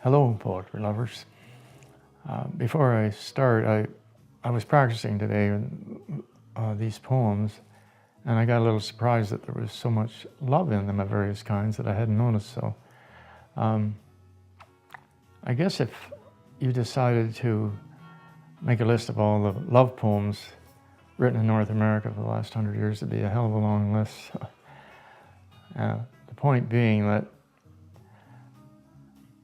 Hello, poetry lovers. Before I start, I was practicing today these poems, and I got a little surprised that there was so much love in them of various kinds that I hadn't noticed. So I guess if you decided to make a list of all the love poems written in North America for the last 100 years, it'd be a hell of a long list. The point being that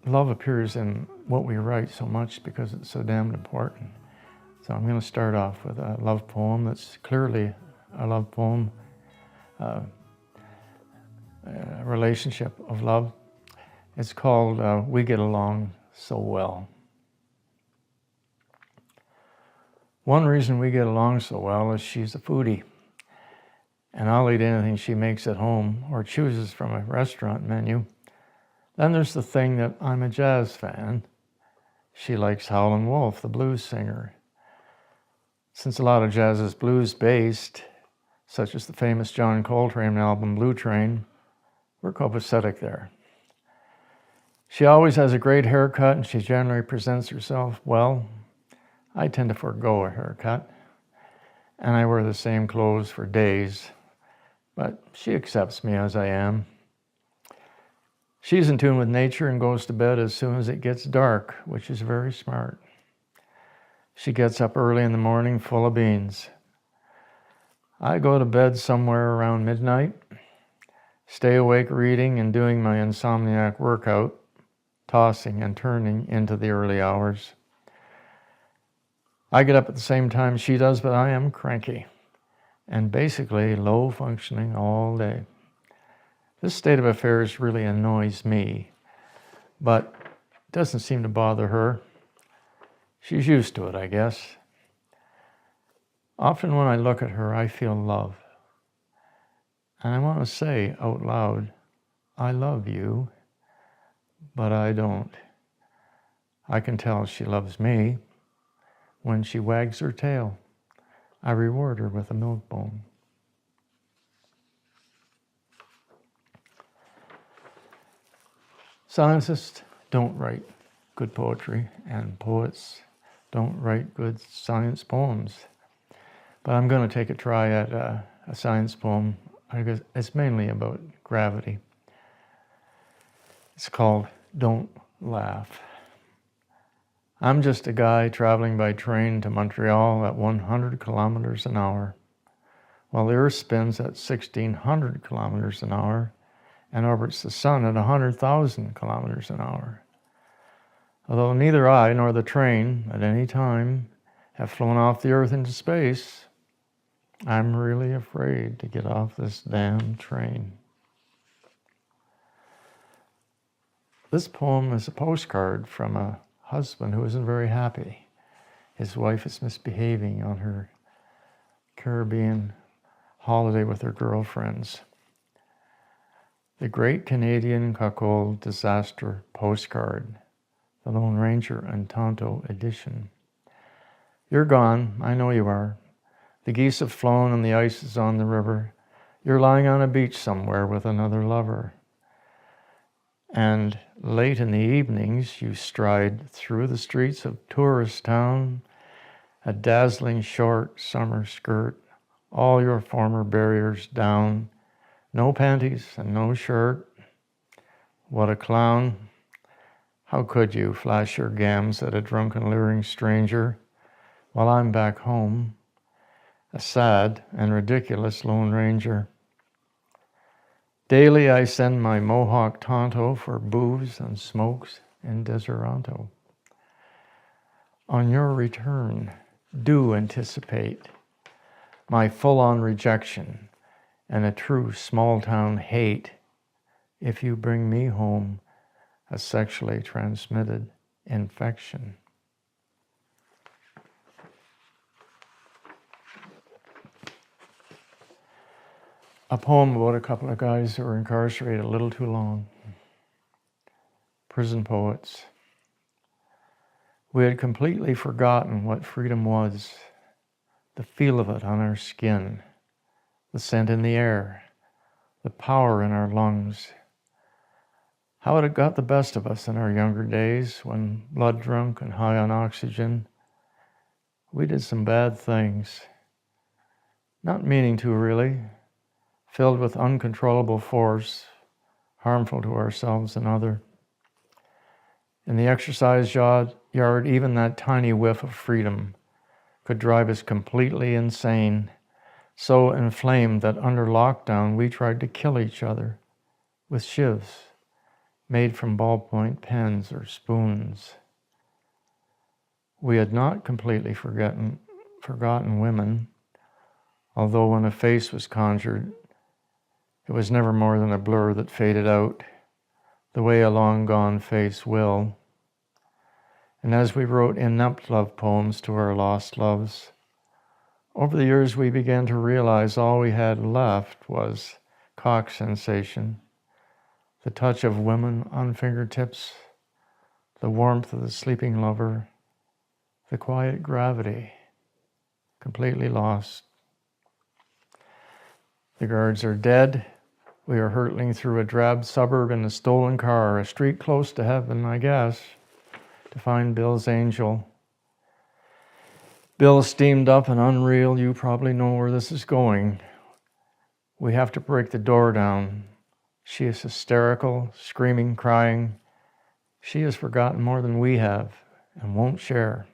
love appears in what we write so much because it's so damned important. So I'm going to start off with a love poem that's clearly a love poem, a relationship of love. It's called We Get Along So Well. One reason we get along so well is she's a foodie, and I'll eat anything she makes at home or chooses from a restaurant menu. Then there's the thing that I'm a jazz fan. She likes Howlin' Wolf, the blues singer. Since a lot of jazz is blues-based, such as the famous John Coltrane album Blue Train, we're copacetic there. She always has a great haircut and she generally presents herself well. I tend to forego a haircut, and I wear the same clothes for days, but she accepts me as I am. She's in tune with nature and goes to bed as soon as it gets dark, which is very smart. She gets up early in the morning full of beans. I go to bed somewhere around midnight, stay awake reading and doing my insomniac workout, tossing and turning into the early hours. I get up at the same time she does, but I am cranky and basically low functioning all day. This state of affairs really annoys me, but it doesn't seem to bother her. She's used to it, I guess. Often when I look at her, I feel love. And I want to say out loud, I love you, but I don't. I can tell she loves me when she wags her tail. I reward her with a milk bone. Scientists don't write good poetry, and poets don't write good science poems. But I'm going to take a try at a science poem. It's mainly about gravity. It's called Don't Laugh. I'm just a guy traveling by train to Montreal at 100 kilometers an hour, while the Earth spins at 1,600 kilometers an hour and orbits the sun at 100,000 kilometers an hour. Although neither I nor the train at any time have flown off the Earth into space, I'm really afraid to get off this damn train. This poem is a postcard from a husband who isn't very happy. His wife is misbehaving on her Caribbean holiday with her girlfriends. The Great Canadian Cuckold Disaster Postcard, the Lone Ranger and Tonto edition. You're gone, I know you are. The geese have flown and the ice is on the river. You're lying on a beach somewhere with another lover. And late in the evenings, you stride through the streets of tourist town, a dazzling short summer skirt, all your former barriers down, no panties and no shirt. What a clown. How could you flash your gams at a drunken leering stranger while I'm back home, a sad and ridiculous Lone Ranger? Daily I send my Mohawk Tonto for booze and smokes in Deseronto. On your return, do anticipate my full-on rejection and a true small-town hate if you bring me home a sexually transmitted infection. A poem about a couple of guys who were incarcerated a little too long. Prison poets. We had completely forgotten what freedom was, the feel of it on our skin, the scent in the air, the power in our lungs, how it had got the best of us in our younger days when blood drunk and high on oxygen. We did some bad things, not meaning to really, filled with uncontrollable force, harmful to ourselves and others. In the exercise yard, even that tiny whiff of freedom could drive us completely insane, so inflamed that under lockdown we tried to kill each other with shivs made from ballpoint pens or spoons. We had not completely forgotten women, although when a face was conjured, it was never more than a blur that faded out, the way a long-gone face will. And as we wrote inept love poems to our lost loves, over the years we began to realize all we had left was cock sensation, the touch of women on fingertips, the warmth of the sleeping lover, the quiet gravity, completely lost. The guards are dead. We are hurtling through a drab suburb in a stolen car, a street close to heaven, I guess, to find Bill's angel. Bill steamed up and unreal. You probably know where this is going. We have to break the door down. She is hysterical, screaming, crying. She has forgotten more than we have and won't share.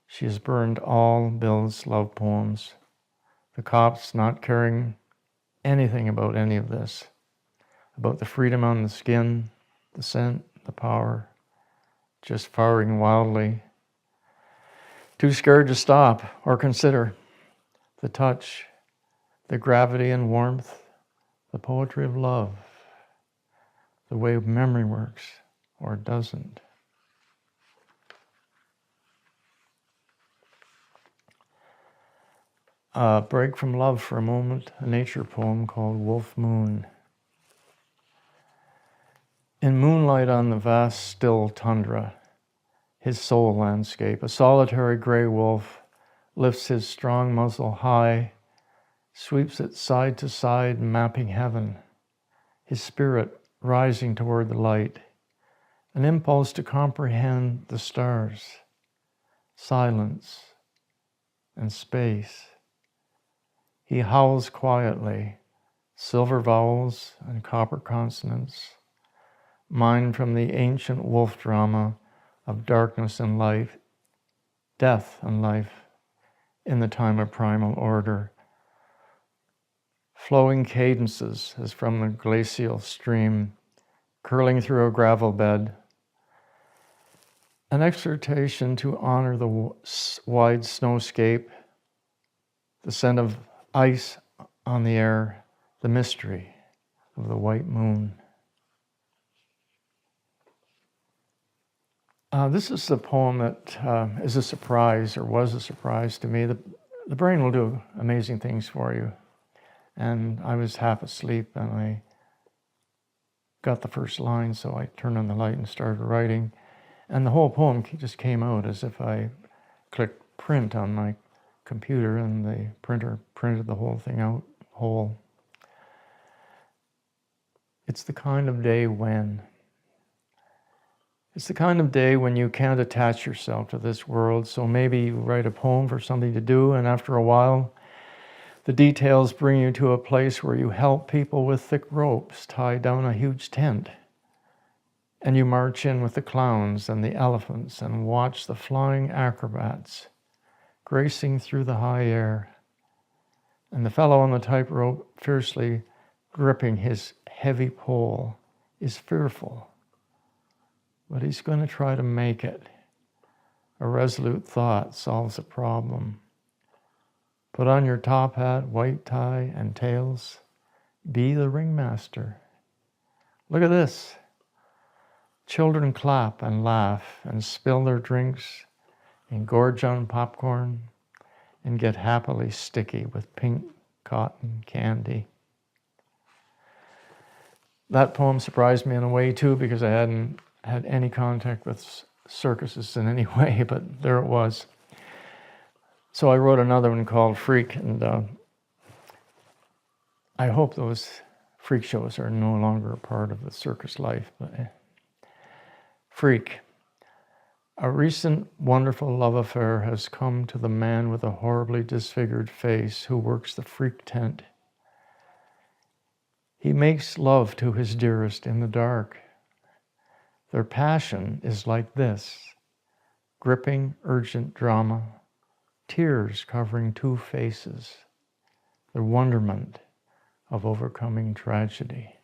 She has burned all Bill's love poems. The cops not caring anything about any of this, about the freedom on the skin, the scent, the power, just firing wildly. Too scared to stop or consider the touch, the gravity and warmth, the poetry of love, the way memory works or doesn't. Break from love for a moment, a nature poem called Wolf Moon. In moonlight on the vast still tundra, his soul landscape, a solitary gray wolf lifts his strong muzzle high, sweeps it side to side, mapping heaven, his spirit rising toward the light, an impulse to comprehend the stars, silence, and space. He howls quietly, silver vowels and copper consonants, mined from the ancient wolf drama of darkness and life, death and life in the time of primal order. Flowing cadences as from the glacial stream, curling through a gravel bed, an exhortation to honor the wide snowscape, the scent of ice on the air, the mystery of the white moon. This is the poem that is a surprise, or was a surprise to me. The brain will do amazing things for you. And I was half asleep and I got the first line, so I turned on the light and started writing. And the whole poem just came out as if I clicked print on my computer and the printer printed the whole thing out whole. It's the kind of day when. It's the kind of day when you can't attach yourself to this world, so maybe you write a poem for something to do, and after a while, the details bring you to a place where you help people with thick ropes tie down a huge tent, and you march in with the clowns and the elephants and watch the flying acrobats gracing through the high air, and the fellow on the tightrope, fiercely gripping his heavy pole, is fearful. But he's going to try to make it. A resolute thought solves a problem. Put on your top hat, white tie, and tails. Be the ringmaster. Look at this. Children clap and laugh and spill their drinks and gorge on popcorn and get happily sticky with pink cotton candy. That poem surprised me in a way too, because I hadn't had any contact with circuses in any way, but there it was. So I wrote another one called Freak, and I hope those freak shows are no longer a part of the circus life. But freak. A recent wonderful love affair has come to the man with a horribly disfigured face who works the freak tent. He makes love to his dearest in the dark. Their passion is like this: gripping, urgent drama, tears covering two faces, the wonderment of overcoming tragedy.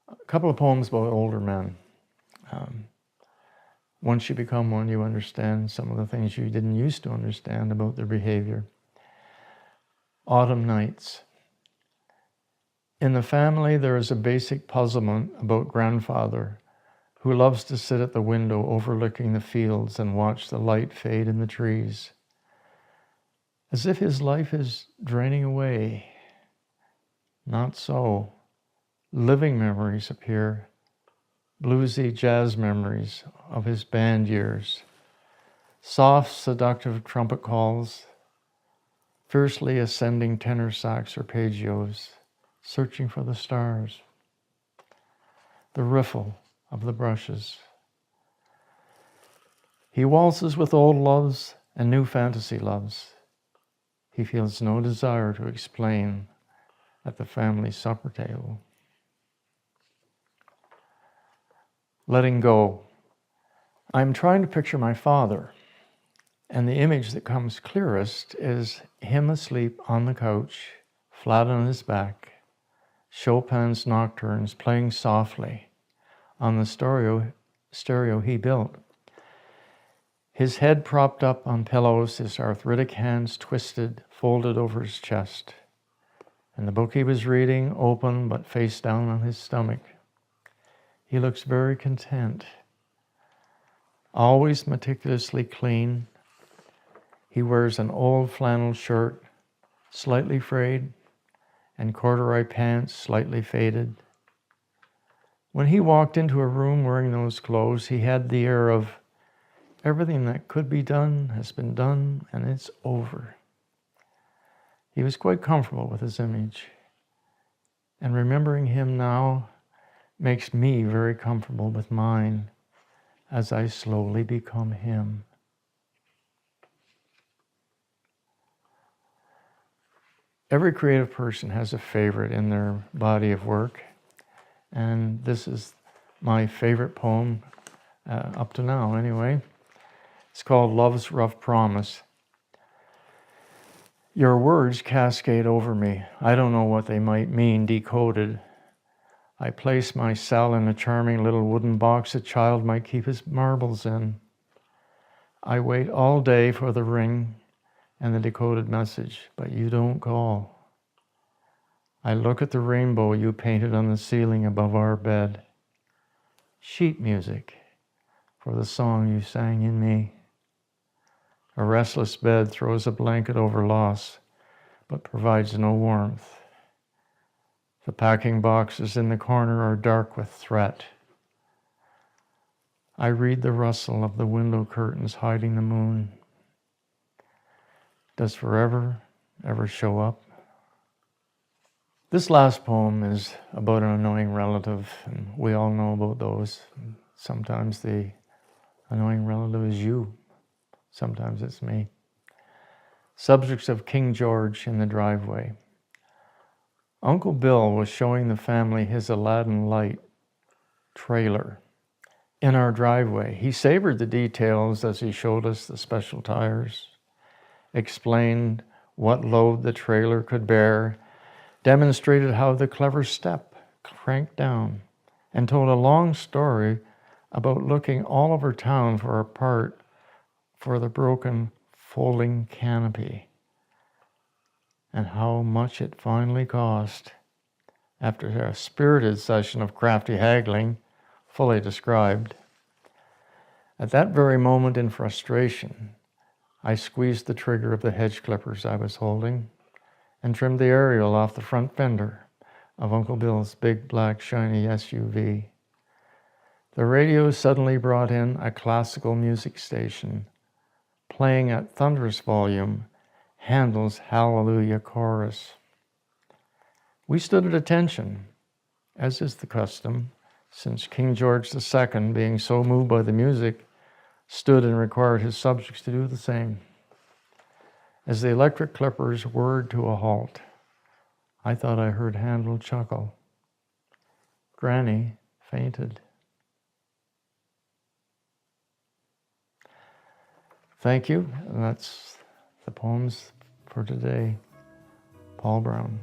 A couple of poems about older men. Once you become one, you understand some of the things you didn't used to understand about their behavior. Autumn nights. In the family, there is a basic puzzlement about grandfather, who loves to sit at the window overlooking the fields and watch the light fade in the trees, as if his life is draining away. Not so. Living memories appear, bluesy jazz memories of his band years, soft, seductive trumpet calls, fiercely ascending tenor sax arpeggios, searching for the stars, the riffle of the brushes. He waltzes with old loves and new fantasy loves. He feels no desire to explain at the family supper table. Letting go. I'm trying to picture my father, and the image that comes clearest is him asleep on the couch, flat on his back, Chopin's nocturnes playing softly on the stereo he built. His head propped up on pillows, his arthritic hands twisted, folded over his chest, and the book he was reading open but face down on his stomach. He looks very content, always meticulously clean. He wears an old flannel shirt, slightly frayed, and corduroy pants, slightly faded. When he walked into a room wearing those clothes, he had the air of everything that could be done has been done and it's over. He was quite comfortable with his image, and remembering him now makes me very comfortable with mine as I slowly become him. Every creative person has a favorite in their body of work, and this is my favorite poem up to now anyway. It's called Love's Rough Promise. Your words cascade over me. I don't know what they might mean decoded. I place my cell in a charming little wooden box a child might keep his marbles in. I wait all day for the ring and the decoded message, but you don't call. I look at the rainbow you painted on the ceiling above our bed. Sheet music for the song you sang in me. A restless bed throws a blanket over loss, but provides no warmth. The packing boxes in the corner are dark with threat. I read the rustle of the window curtains hiding the moon. Does forever ever show up? This last poem is about an annoying relative, and we all know about those. Sometimes the annoying relative is you. Sometimes it's me. Subjects of King George in the driveway. Uncle Bill was showing the family his Aladdin light trailer in our driveway. He savored the details as he showed us the special tires, explained what load the trailer could bear, demonstrated how the clever step cranked down, and told a long story about looking all over town for a part for the broken folding canopy, and how much it finally cost. After a spirited session of crafty haggling, fully described. At that very moment in frustration, I squeezed the trigger of the hedge clippers I was holding and trimmed the aerial off the front fender of Uncle Bill's big black shiny SUV. The radio suddenly brought in a classical music station, playing at thunderous volume Handel's Hallelujah Chorus. We stood at attention, as is the custom, since King George II, being so moved by the music, stood and required his subjects to do the same. As the electric clippers whirred to a halt, I thought I heard Handel chuckle. Granny fainted. Thank you. And that's the poems for today. Paul Brown.